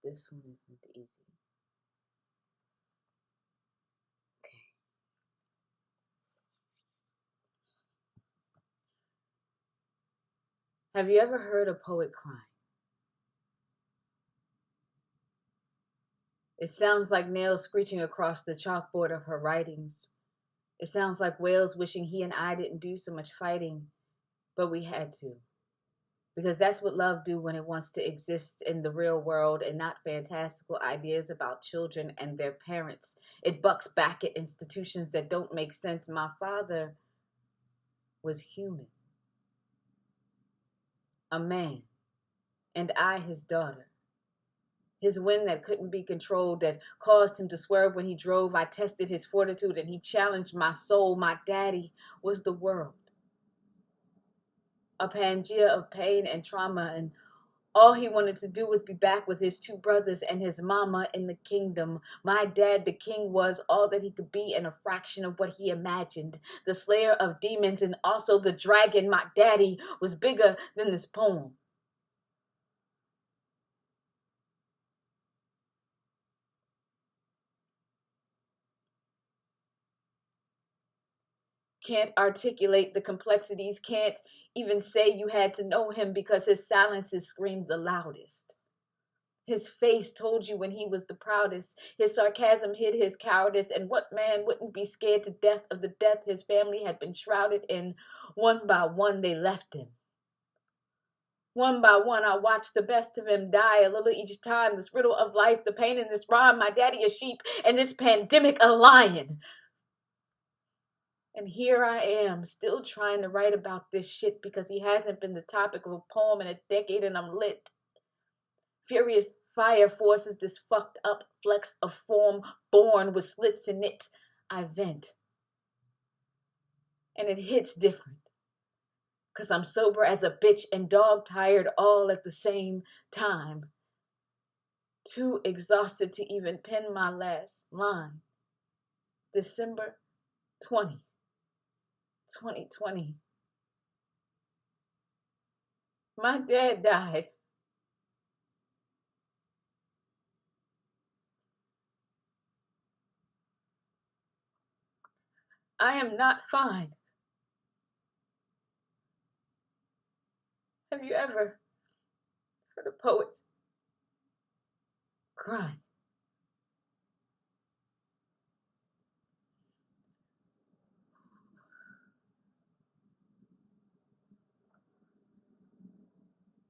This one isn't easy. Okay. Have you ever heard a poet crying? It sounds like nails screeching across the chalkboard of her writings. It sounds like whales wishing he and I didn't do so much fighting, but we had to. Because that's what love do when it wants to exist in the real world and not fantastical ideas about children and their parents. It bucks back at institutions that don't make sense. My father was human, a man, and I his daughter. His wind that couldn't be controlled, that caused him to swerve when he drove. I tested his fortitude and he challenged my soul. My daddy was the world, a Pangea of pain and trauma, and all he wanted to do was be back with his two brothers and his mama in the kingdom. My dad, the king, was all that he could be and a fraction of what he imagined. The slayer of demons and also the dragon. My daddy was bigger than this poem. Can't articulate the complexities, can't even say you had to know him because his silences screamed the loudest. His face told you when he was the proudest. His sarcasm hid his cowardice. And what man wouldn't be scared to death of the death his family had been shrouded in? One by one, they left him. One by one, I watched the best of him die a little each time. This riddle of life, the pain in this rhyme, my daddy a sheep, and this pandemic a lion. And here I am, still trying to write about this shit because he hasn't been the topic of a poem in a decade and I'm lit. Furious fire forces this fucked up flex of form born with slits in it. I vent. And it hits different. Cause I'm sober as a bitch and dog tired all at the same time. Too exhausted to even pen my last line. December 20, 2020. My dad died. I am not fine. Have you ever heard a poet cry?